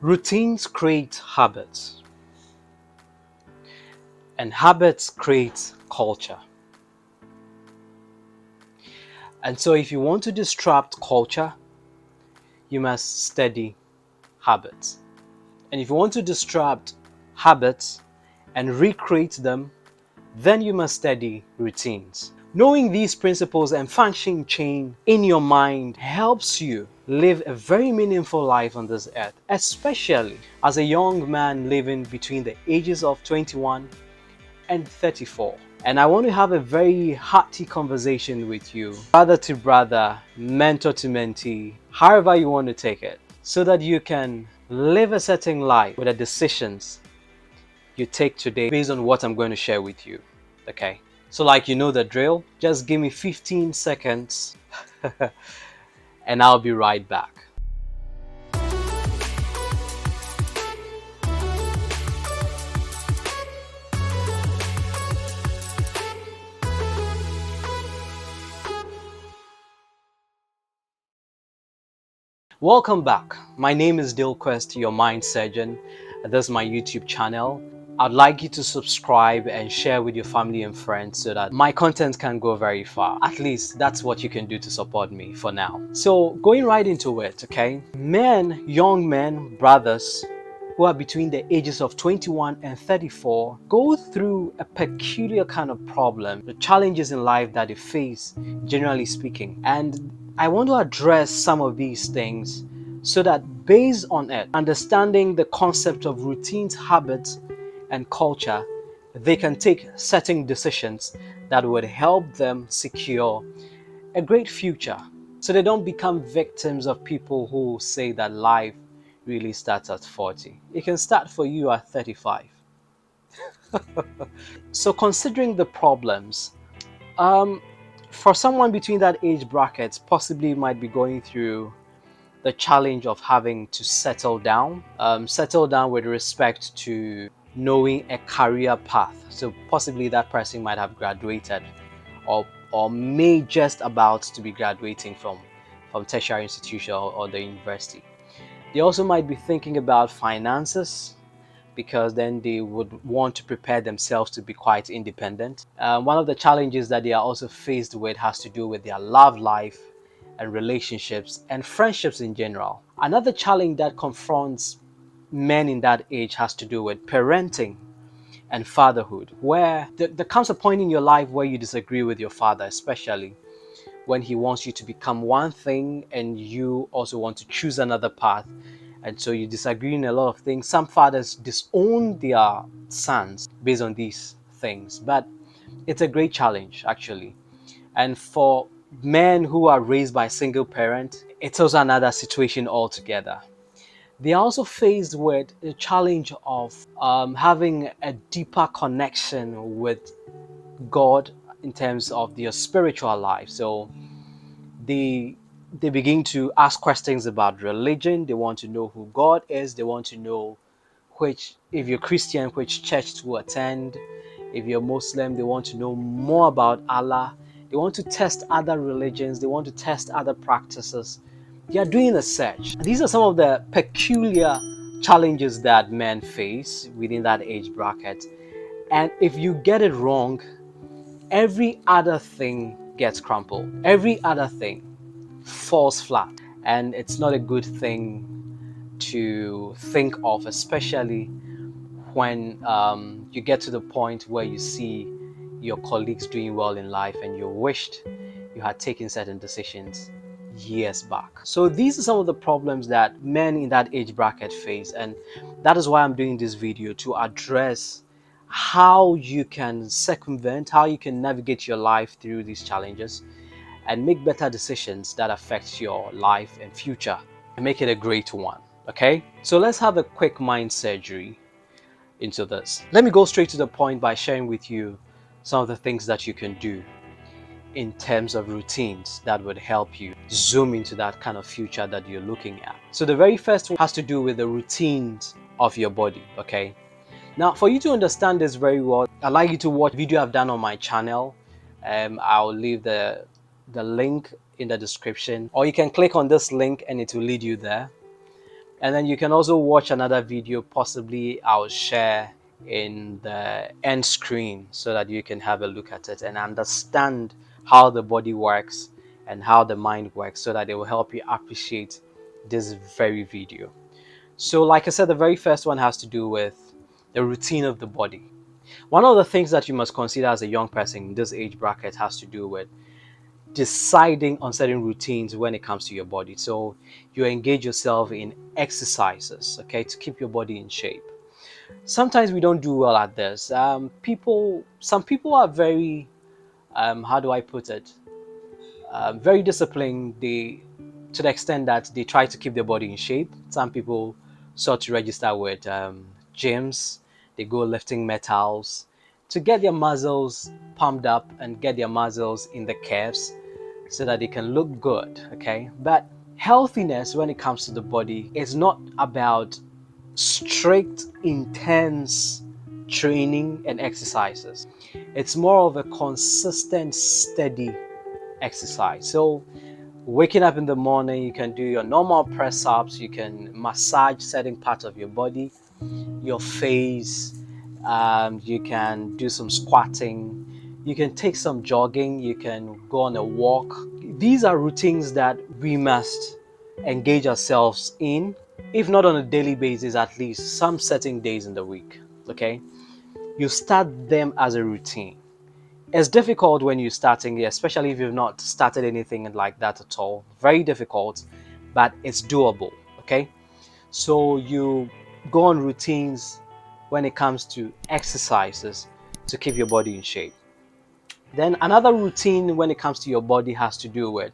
Routines create habits, and habits create culture. And so if you want to disrupt culture, you must study habits. And if you want to disrupt habits and recreate them, then you must study routines. Knowing these principles and function chain in your mind helps you live a very meaningful life on this earth, especially as a young man living between the ages of 21 and 34. And I want to have a very hearty conversation with you, brother to brother, mentor to mentee, however you want to take it, so that you can live a certain life with the decisions you take today based on what I'm going to share with you. Okay, so like you know the drill, just give me 15 seconds and I'll be right back. Welcome back. My name is Quist, your mind surgeon. This is my YouTube channel. I'd like you to subscribe and share with your family and friends so that my content can go very far. At least that's what you can do to support me for now. So going right into it, okay? Men, young men, brothers who are between the ages of 21 and 34 go through a peculiar kind of problem, the challenges in life that they face, generally speaking. And I want to address some of these things so that based on it, understanding the concept of routines, habits, and culture, they can take certain decisions that would help them secure a great future so they don't become victims of people who say that life really starts at 40. It can start for you at 35. So considering the problems, um, for someone between that age bracket, possibly might be going through the challenge of having to settle down with respect to knowing a career path. So possibly that person might have graduated or may just about to be graduating from tertiary institution or the university. They also might be thinking about finances because then they would want to prepare themselves to be quite independent. One of the challenges that they are also faced with has to do with their love life and relationships and friendships in general. Another challenge that confronts men in that age has to do with parenting and fatherhood, where there comes a point in your life where you disagree with your father, especially when he wants you to become one thing and you also want to choose another path. And so you disagree in a lot of things. Some fathers disown their sons based on these things, but it's a great challenge actually. And for men who are raised by a single parent, it's also another situation altogether. They are also faced with the challenge of having a deeper connection with God in terms of their spiritual life. So they begin to ask questions about religion. They want to know who God is. They want to know which, if you're Christian, which church to attend. If you're Muslim, they want to know more about Allah. They want to test other religions. They want to test other practices. They are doing a search. These are some of the peculiar challenges that men face within that age bracket. And if you get it wrong, every other thing gets crumpled. Every other thing falls flat. And it's not a good thing to think of, especially when you get to the point where you see your colleagues doing well in life and you wished you had taken certain decisions years back. So these are some of the problems that men in that age bracket face, and that is why I'm doing this video, to address how you can circumvent, how you can navigate your life through these challenges and make better decisions that affect your life and future and make it a great one. Okay, so let's have a quick mind surgery into this. Let me go straight to the point by sharing with you some of the things that you can do in terms of routines that would help you zoom into that kind of future that you're looking at. So the very first one has to do with the routines of your body. Okay, now for you to understand this very well, I'd like you to watch a video I've done on my channel. I'll leave the link in the description, or you can click on this link and it will lead you there. And then you can also watch another video, possibly I'll share in the end screen, so that you can have a look at it and understand how the body works and how the mind works, so that it will help you appreciate this very video. So like I said, the very first one has to do with the routine of the body. One of the things that you must consider as a young person in this age bracket has to do with deciding on certain routines when it comes to your body. So you engage yourself in exercises, okay, to keep your body in shape. Sometimes we don't do well at this. Some people are very, how do I put it? Very disciplined. They, to the extent that they try to keep their body in shape. Some people sort to register with gyms. They go lifting metals to get their muscles pumped up and get their muscles in the curves so that they can look good. Okay, but healthiness when it comes to the body is not about strict, intense training and exercises. It's more of a consistent, steady exercise. So waking up in the morning, you can do your normal press ups, you can massage certain parts of your body, your face, you can do some squatting, you can take some jogging, you can go on a walk. These are routines that we must engage ourselves in, if not on a daily basis, at least some certain days in the week. Okay, you start them as a routine. It's difficult when you're starting, especially if you've not started anything like that at all. Very difficult, but it's doable. Okay, so you go on routines when it comes to exercises to keep your body in shape. Then another routine when it comes to your body has to do with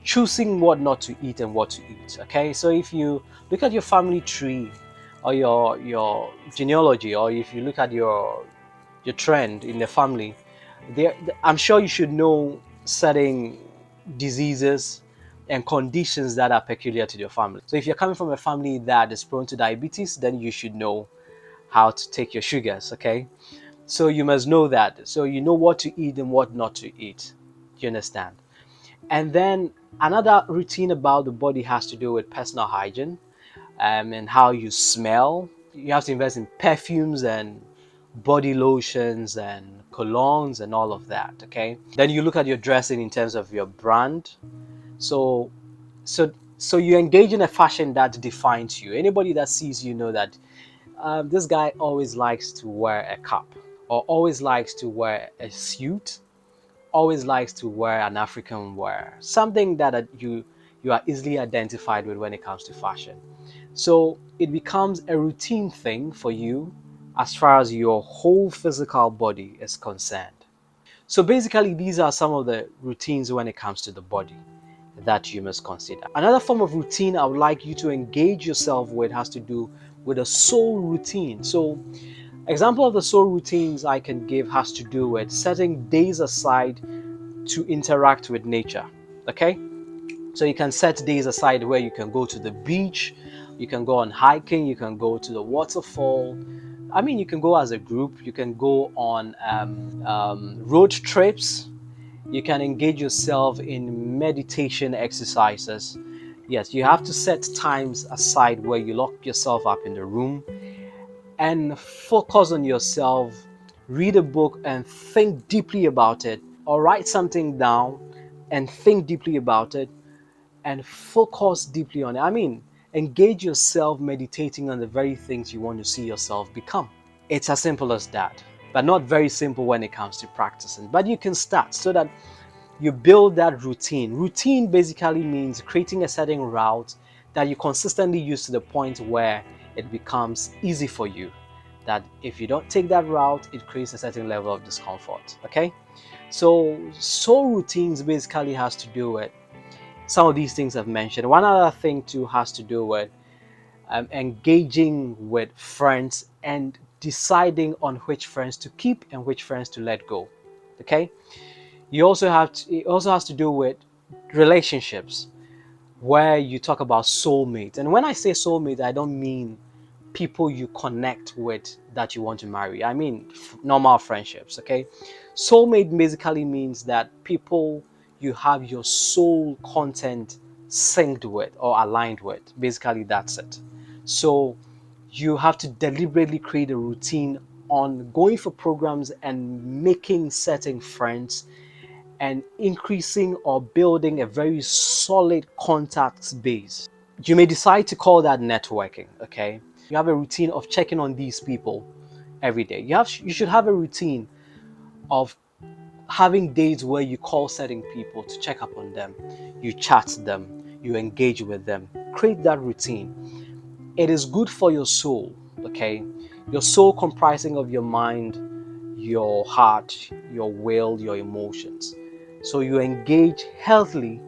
choosing what not to eat and what to eat. Okay, so if you look at your family tree or your genealogy, or if you look at your trend in the family, there, I'm sure you should know certain diseases and conditions that are peculiar to your family. So if you're coming from a family that is prone to diabetes, then you should know how to take your sugars. Okay, so you must know that, so you know what to eat and what not to eat. Do you understand? And then another routine about the body has to do with personal hygiene, and how you smell. You have to invest in perfumes and body lotions and colognes and all of that. Okay, then you look at your dressing in terms of your brand. So so so you engage in a fashion that defines you. Anybody that sees you know that this guy always likes to wear a cap, or always likes to wear a suit, always likes to wear an African wear, something that you are easily identified with when it comes to fashion. So it becomes a routine thing for you as far as your whole physical body is concerned. So basically, these are some of the routines when it comes to the body that you must consider. Another form of routine I would like you to engage yourself with has to do with a soul routine. So example of the soul routines I can give has to do with setting days aside to interact with nature. Okay, so you can set days aside where you can go to the beach, you can go on hiking, you can go to the waterfall. I mean, you can go as a group, you can go on road trips, you can engage yourself in meditation exercises. Yes, you have to set times aside where you lock yourself up in the room and focus on yourself, read a book and think deeply about it, or write something down and think deeply about it and focus deeply on it. I mean, engage yourself meditating on the very things you want to see yourself become. It's as simple as that, but not very simple when it comes to practicing. But you can start so that you build that routine. Routine basically means creating a certain route that you consistently use to the point where it becomes easy for you. That if you don't take that route, it creates a certain level of discomfort. Okay? So soul routines basically has to do with some of these things I've mentioned. One other thing too has to do with engaging with friends and deciding on which friends to keep and which friends to let go. Okay? It also has to do with relationships, where you talk about soulmate. And when I say soulmate, I don't mean people you connect with that you want to marry. I mean normal friendships. Okay, soulmate basically means that people you have your soul content synced with or aligned with. Basically, that's it. So you have to deliberately create a routine on going for programs and making certain friends and increasing or building a very solid contacts base. You may decide to call that networking, okay? You have a routine of checking on these people every day. You should have a routine of having days where you call certain people to check up on them, you chat them, you engage with them. Create that routine. It is good for your soul, okay? Your soul comprising of your mind, your heart, your will, your emotions. So you engage healthily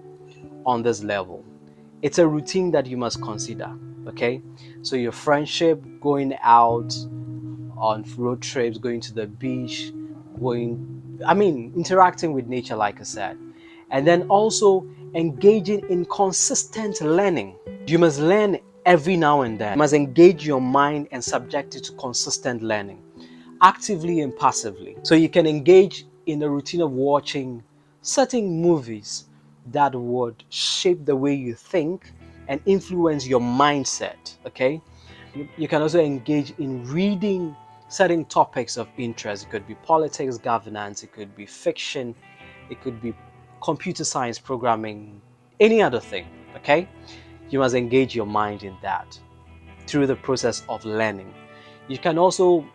on this level. It's a routine that you must consider, okay? So your friendship, going out on road trips, going to the beach, interacting with nature, like I said. And then also engaging in consistent learning. You must learn every now and then. You must engage your mind and subject it to consistent learning, actively and passively. So you can engage in the routine of watching certain movies that would shape the way you think and influence your mindset, okay? You can also engage in reading certain topics of interest. It could be politics, governance, it could be fiction, it could be computer science programming, any other thing, okay? You must engage your mind in that through the process of learning. You can also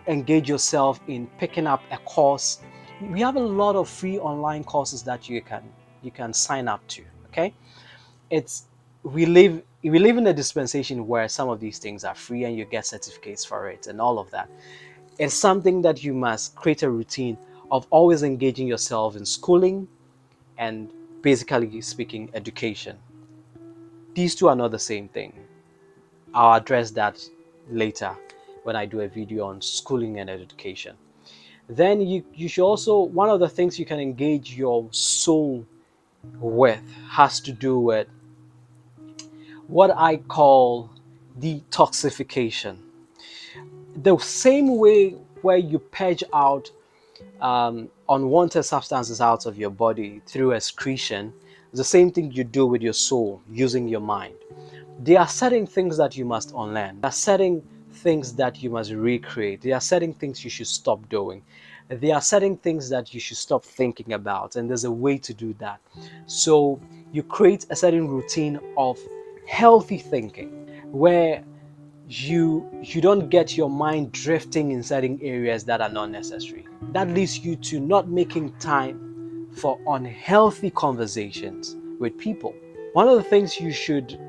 engage yourself in picking up a course. We have a lot of free online courses that you can sign up to, okay? It's we live in a dispensation where some of these things are free and you get certificates for it and all of that. It's something that you must create a routine of always engaging yourself in schooling and, basically speaking, education. These two are not the same thing. I'll address that later when I do a video on schooling and education. Then you should also, one of the things you can engage your soul with has to do with what I call detoxification. The same way where you purge out unwanted substances out of your body through excretion, is the same thing you do with your soul using your mind. There are certain things that you must unlearn. There are certain things that you must recreate. There are certain things you should stop doing. There are certain things that you should stop thinking about, and there's a way to do that. So you create a certain routine of healthy thinking where you don't get your mind drifting in certain areas that are not necessary. That leads you to not making time for unhealthy conversations with people. One of the things you should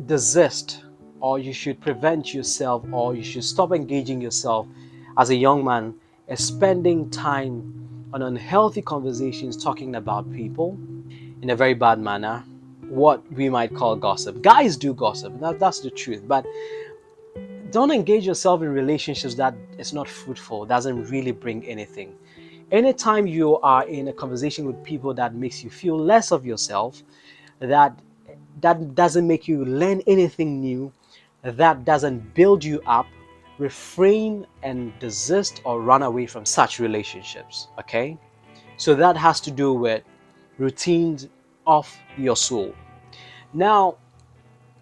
desist, or you should prevent yourself, or you should stop engaging yourself as a young man, is spending time on unhealthy conversations talking about people in a very bad manner, what we might call gossip. Guys do gossip, that's the truth, but don't engage yourself in relationships that is not fruitful, doesn't really bring anything. Anytime you are in a conversation with people that makes you feel less of yourself, that doesn't make you learn anything new, that doesn't build you up, refrain and desist or run away from such relationships, okay? So that has to do with routines of your soul. Now,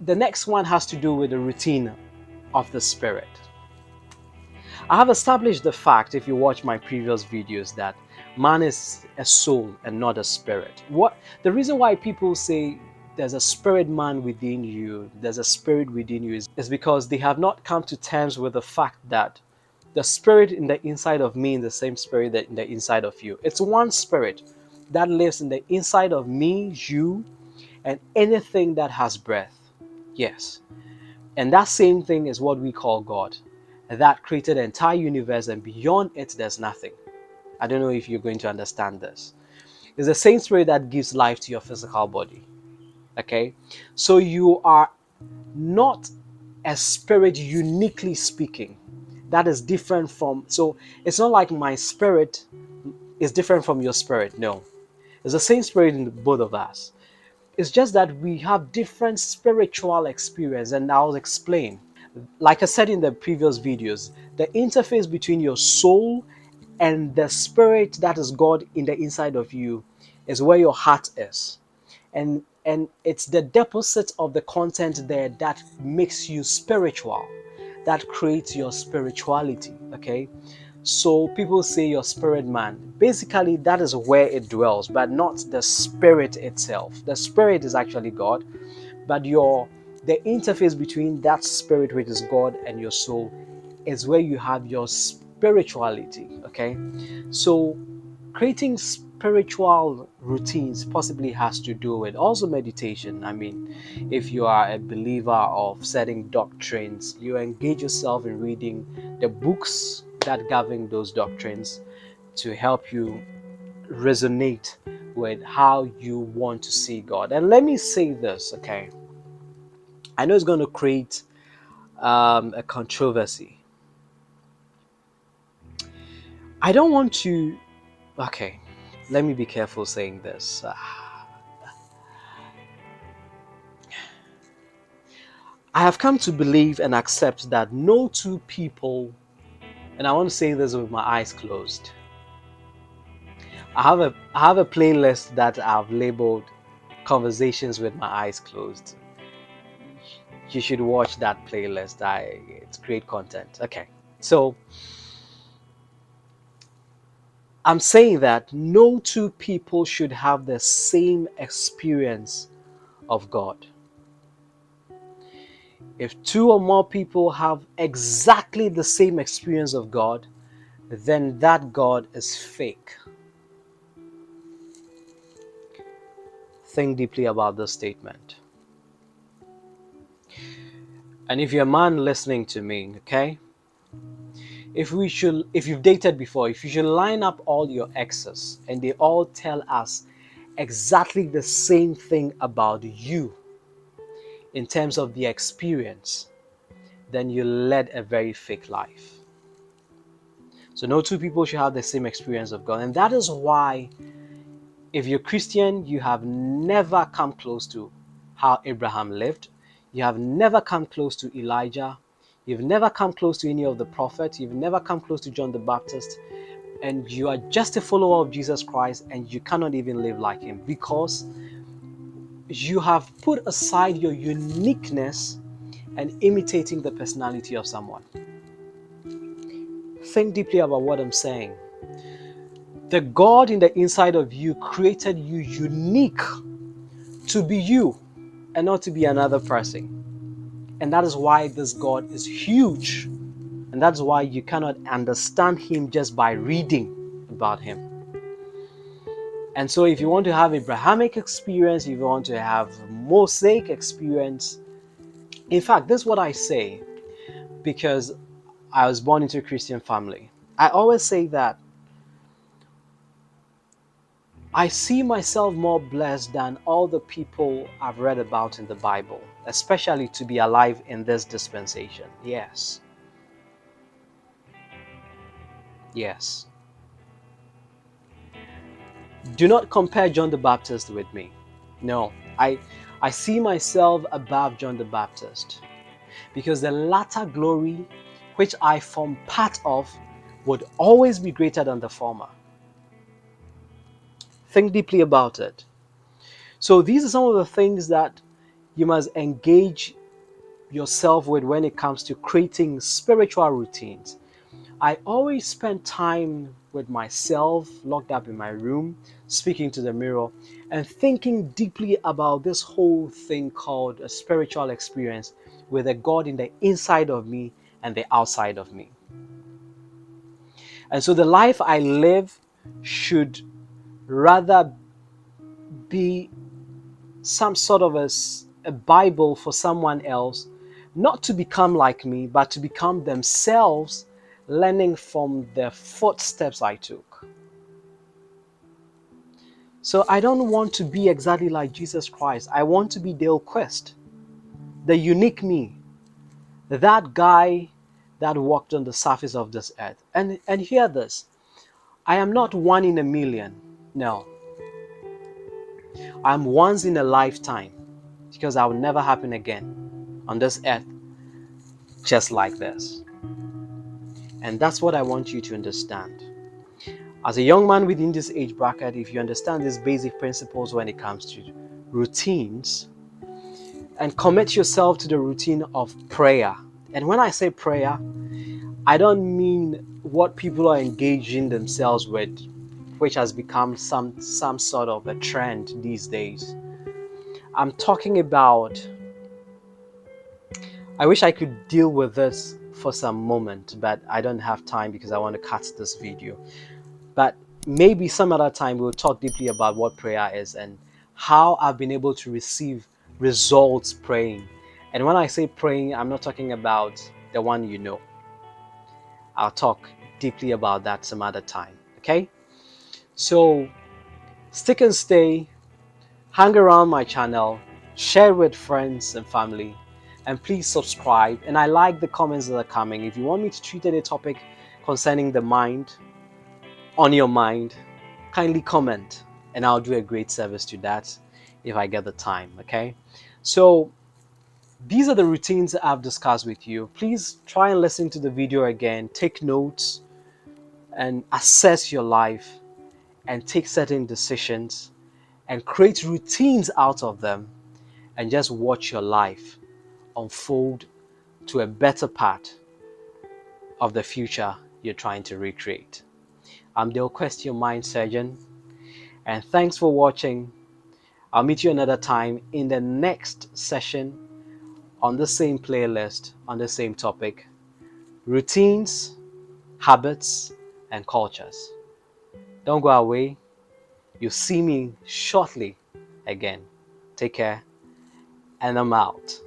the next one has to do with the routine of the spirit. I have established the fact, if you watch my previous videos, that man is a soul and not a spirit. What the reason why people say there's a spirit man within you, there's a spirit within you, is because they have not come to terms with the fact that the spirit in the inside of me is the same spirit that in the inside of you. It's one spirit that lives in the inside of me, you, and anything that has breath. Yes. And that same thing is what we call God. That created the entire universe, and beyond it, there's nothing. I don't know if you're going to understand this. It's the same spirit that gives life to your physical body. Okay? So you are not a spirit uniquely speaking. That is different from, so it's not like my spirit is different from your spirit. No. It's the same spirit in both of us. It's just that we have different spiritual experience, and I'll explain. Like I said in the previous videos, the interface between your soul and the spirit that is God in the inside of you is where your heart is. and it's the deposit of the content there that makes you spiritual, that creates your spirituality. Okay, so people say your spirit man. Basically, that is where it dwells, but not the spirit itself. The spirit is actually God, but the interface between that spirit, which is God, and your soul is where you have your spirituality. Okay, so creating spiritual routines possibly has to do with also meditation. I mean, if you are a believer of certain doctrines, you engage yourself in reading the books that govern those doctrines to help you resonate with how you want to see God. And let me say this, okay? I know it's going to create a controversy. I don't want to. Okay, let me be careful saying this. I have come to believe and accept that no two people, and I want to say this with my eyes closed. I have a playlist that I've labeled "Conversations with My Eyes Closed." You should watch that playlist. It's great content. Okay, so I'm saying that no two people should have the same experience of God. If two or more people have exactly the same experience of God, then that God is fake. Think deeply about this statement. And if you're a man listening to me, okay? If you've dated before, if you should line up all your exes and they all tell us exactly the same thing about you in terms of the experience, then you led a very fake life. So no two people should have the same experience of God. And that is why if you're Christian, you have never come close to how Abraham lived. You have never come close to Elijah. You've never come close to any of the prophets. You've never come close to John the Baptist. And you are just a follower of Jesus Christ and you cannot even live like him because you have put aside your uniqueness and imitating the personality of someone. Think deeply about what I'm saying. The God in the inside of you created you unique to be you and not to be another person. And that is why this God is huge. And that's why you cannot understand him just by reading about him. And so if you want to have Abrahamic experience, if you want to have Mosaic experience, in fact, this is what I say because I was born into a Christian family. I always say that I see myself more blessed than all the people I've read about in the Bible, especially to be alive in this dispensation. Yes. Yes. Do not compare John the Baptist with me. No, I see myself above John the Baptist because the latter glory which I form part of would always be greater than the former. Think deeply about it. So these are some of the things that you must engage yourself with when it comes to creating spiritual routines. I always spend time with myself, locked up in my room, speaking to the mirror, and thinking deeply about this whole thing called a spiritual experience with a God in the inside of me and the outside of me. And so the life I live should rather be some sort of a Bible for someone else, not to become like me, but to become themselves, learning from the footsteps I took. So I don't want to be exactly like Jesus Christ. I want to be Dale Quist, the unique me, that guy that walked on the surface of this earth. And hear this, I am not one in a million. No, I'm once in a lifetime because that will never happen again on this earth just like this. And that's what I want you to understand. As a young man within this age bracket, if you understand these basic principles when it comes to routines and commit yourself to the routine of prayer. And when I say prayer, I don't mean what people are engaging themselves with, which has become some sort of a trend these days. I'm talking about, I wish I could deal with this for some moment, but I don't have time because I want to cut this video. But maybe some other time we'll talk deeply about what prayer is and how I've been able to receive results praying. And when I say praying, I'm not talking about the one you know. I'll talk deeply about that some other time. Okay? So stick and stay, hang around my channel, share with friends and family, and please subscribe. And I like the comments that are coming. If you want me to treat any topic concerning the mind, on your mind, kindly comment and I'll do a great service to that if I get the time. Okay, so these are the routines that I've discussed with you. Please try and listen to the video again, take notes and assess your life and take certain decisions and create routines out of them and just watch your life unfold to a better part of the future you're trying to recreate. I'm the Quist, your mind surgeon, and thanks for watching. I'll meet you another time in the next session on the same playlist, on the same topic: routines, habits, and cultures. Don't go away. You'll see me shortly again. Take care, and I'm out.